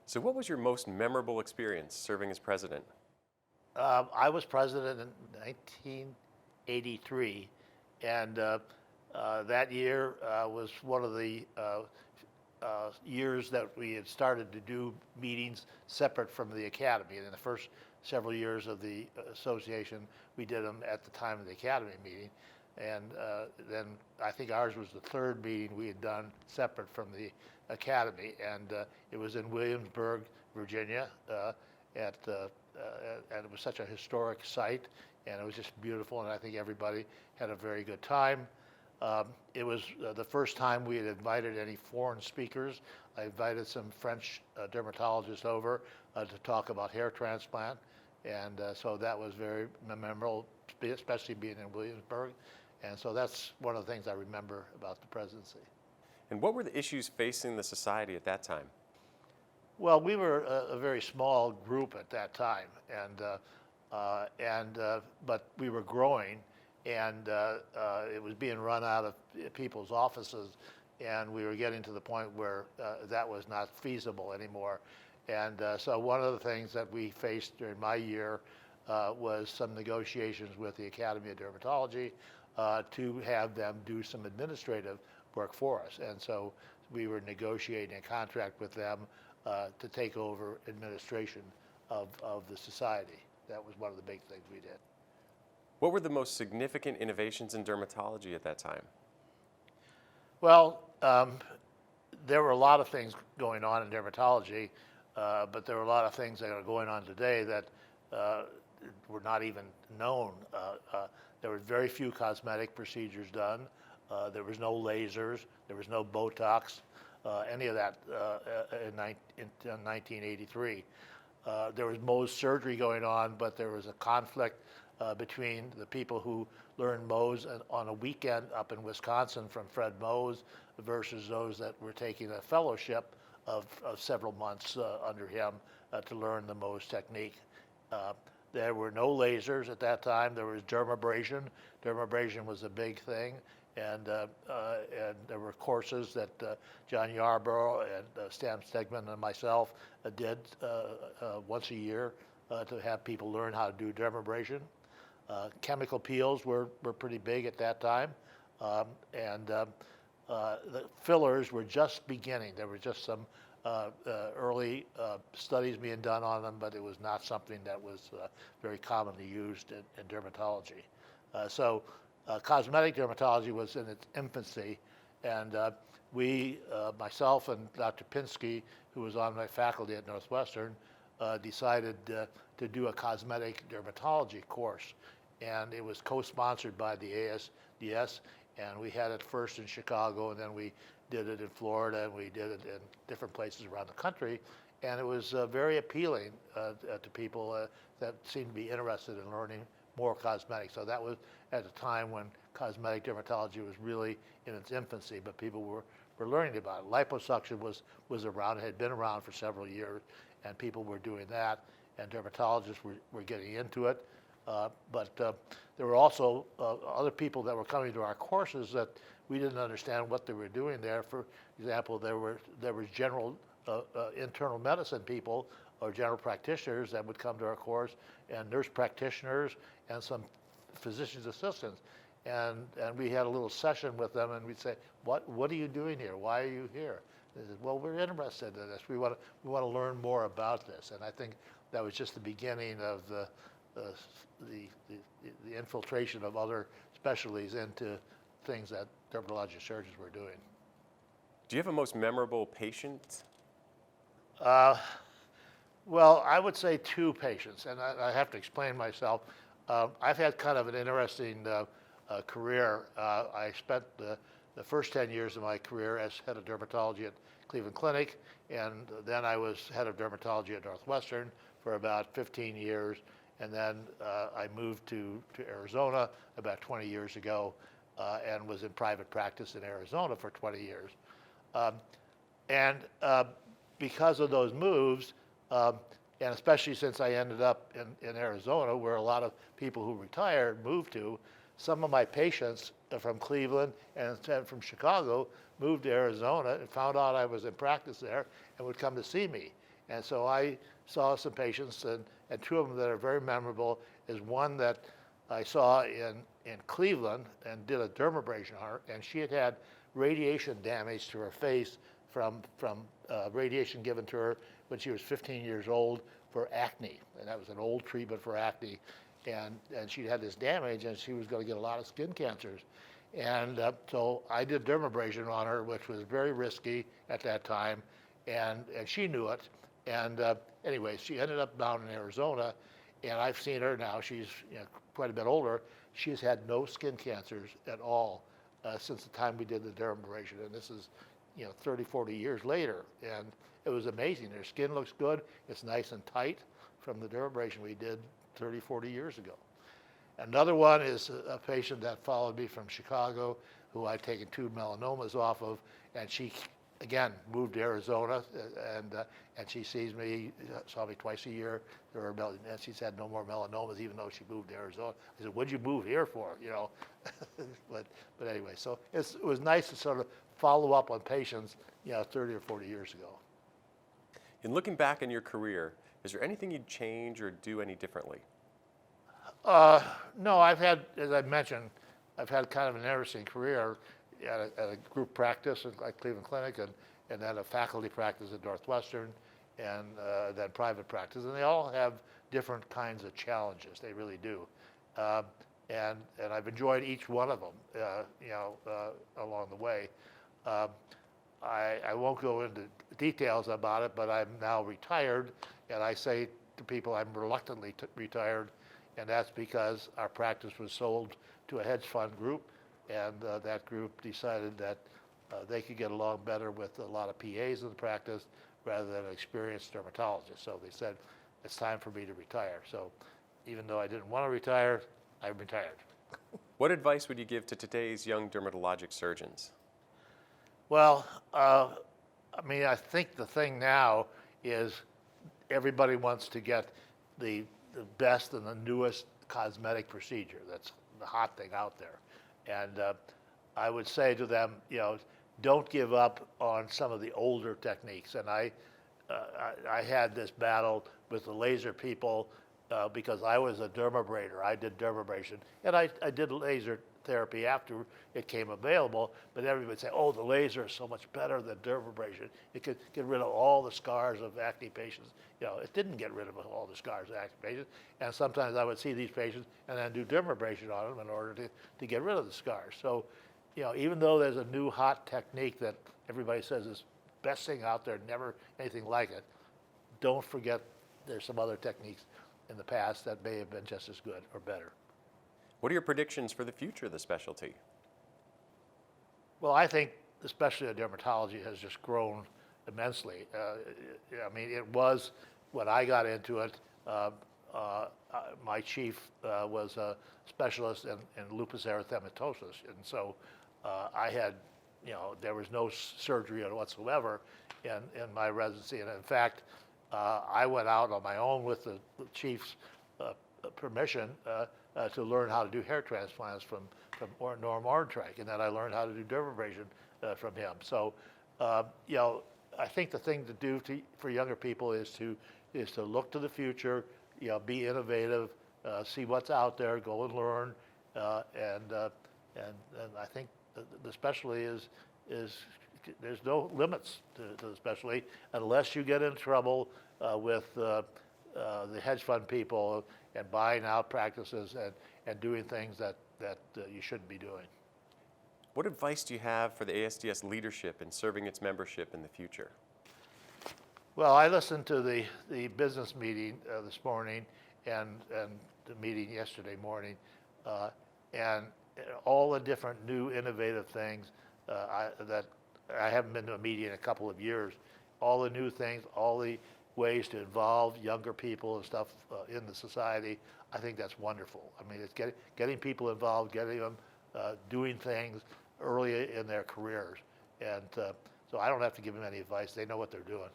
So what was your most memorable experience serving as president? I was president in 1983, and that year was one of the years that we had started to do meetings separate from the academy. And in the first several years of the association, we did them at the time of the academy meeting. And then I think ours was the third meeting we had done separate from the academy. And it was in Williamsburg, Virginia, and it was such a historic site, and it was just beautiful, and I think everybody had a very good time. It was the first time we had invited any foreign speakers. I invited some French dermatologists over to talk about hair transplant, and so that was very memorable, especially being in Williamsburg. And so that's one of the things I remember about the presidency. And what were the issues facing the society at that time? Well, we were a very small group at that time, but we were growing, and it was being run out of people's offices, and we were getting to the point where that was not feasible anymore. And so one of the things that we faced during my year was some negotiations with the Academy of Dermatology to have them do some administrative work for us. And so we were negotiating a contract with them to take over administration of the society. That was one of the big things we did. What were the most significant innovations in dermatology at that time? Well, there were a lot of things going on in dermatology, but there were a lot of things that are going on today that were not even known. There were very few cosmetic procedures done. There was no lasers. There was no Botox. Any of that in 1983. There was Mohs surgery going on, but there was a conflict between the people who learned Mohs on a weekend up in Wisconsin from Fred Mohs versus those that were taking a fellowship of several months under him to learn the Mohs technique. There were no lasers at that time. There was dermabrasion. Dermabrasion was a big thing. And there were courses that John Yarborough and Stan Stegman and myself did once a year to have people learn how to do dermabrasion. Chemical peels were pretty big at that time. The fillers were just beginning. There were just some early studies being done on them, but it was not something that was very commonly used in dermatology. Cosmetic dermatology was in its infancy, and we, myself and Dr. Pinsky, who was on my faculty at Northwestern, decided to do a cosmetic dermatology course. And it was co-sponsored by the ASDS, and we had it first in Chicago, and then we did it in Florida, and we did it in different places around the country. And it was very appealing to people that seemed to be interested in learning more cosmetics. So that was at a time when cosmetic dermatology was really in its infancy, but people were learning about it. Liposuction was around, it had been around for several years, and people were doing that, and dermatologists were getting into it. But there were also other people that were coming to our courses that we didn't understand what they were doing there. For example, there was general internal medicine people or general practitioners that would come to our course, and nurse practitioners and some physician's assistants. And we had a little session with them, and we'd say, what are you doing here? Why are you here? They said, well, we're interested in this. We want to learn more about this. And I think that was just the beginning of the infiltration of other specialties into things that dermatologic surgeons were doing. Do you have a most memorable patient? Well, I would say two patients, and I have to explain myself. I've had kind of an interesting career. I spent the first 10 years of my career as head of dermatology at Cleveland Clinic, and then I was head of dermatology at Northwestern for about 15 years, and then I moved to Arizona about 20 years ago and was in private practice in Arizona for 20 years. Because of those moves, and especially since I ended up in Arizona, where a lot of people who retired moved to, some of my patients from Cleveland and from Chicago moved to Arizona and found out I was in practice there and would come to see me. And so I saw some patients, and two of them that are very memorable is one that I saw in Cleveland and did a dermabrasion on her, and she had had radiation damage to her face from radiation given to her when she was 15 years old for acne, and that was an old treatment for acne, and she had this damage, and she was going to get a lot of skin cancers, and so I did dermabrasion on her, which was very risky at that time, and she knew it, and anyway, she ended up down in Arizona, and I've seen her now. She's quite a bit older. She's had no skin cancers at all since the time we did the dermabrasion, and this is 30, 40 years later, and it was amazing. Her skin looks good. It's nice and tight from the dermabrasion we did 30, 40 years ago. Another one is a patient that followed me from Chicago who I'd taken 2 melanomas off of, and she, again, moved to Arizona, and she saw me twice a year. And she's had no more melanomas, even though she moved to Arizona. I said, "What'd you move here for?" But anyway, so it was nice to sort of follow up on patients, 30 or 40 years ago. In looking back in your career, is there anything you'd change or do any differently? No, I've had, as I mentioned, I've had kind of an interesting career at a group practice at Cleveland Clinic, and then a faculty practice at Northwestern, and then private practice, and they all have different kinds of challenges. They really do, and I've enjoyed each one of them, along the way. I won't go into details about it, but I'm now retired, and I say to people I'm reluctantly retired, and that's because our practice was sold to a hedge fund group, and that group decided that they could get along better with a lot of PAs in the practice rather than an experienced dermatologist. So they said, it's time for me to retire. So even though I didn't want to retire, I retired. What advice would you give to today's young dermatologic surgeons? Well, I think the thing now is everybody wants to get the best and the newest cosmetic procedure. That's the hot thing out there. And I would say to them, don't give up on some of the older techniques. And I had this battle with the laser people because I was a dermabrader. I did dermabrasion, and I did laser therapy after it came available, but everybody would say, oh, the laser is so much better than dermabrasion. It could get rid of all the scars of acne patients. It didn't get rid of all the scars of acne patients, and sometimes I would see these patients and then do dermabrasion on them in order to get rid of the scars. So, even though there's a new hot technique that everybody says is best thing out there, never anything like it, don't forget there's some other techniques in the past that may have been just as good or better. What are your predictions for the future of the specialty? Well, I think the specialty of dermatology has just grown immensely. It was, when I got into it, my chief was a specialist in lupus erythematosus, and so I had, there was no surgery whatsoever in my residency, and in fact, I went out on my own with the chief's permission to learn how to do hair transplants from Norm Orntrike, and then I learned how to do dermabrasion from him. So, I think the thing to do for younger people is to look to the future, be innovative, see what's out there, go and learn, and I think the specialty is there's no limits to the specialty unless you get in trouble with the hedge fund people and buying out practices and doing things that you shouldn't be doing. What advice do you have for the ASDS leadership in serving its membership in the future? Well, I listened to the business meeting this morning and the meeting yesterday morning, and all the different new innovative things that I haven't been to a meeting in a couple of years, all the new things, all the ways to involve younger people and stuff in the society. I think that's wonderful. It's getting people involved, getting them doing things early in their careers. And so I don't have to give them any advice. They know what they're doing.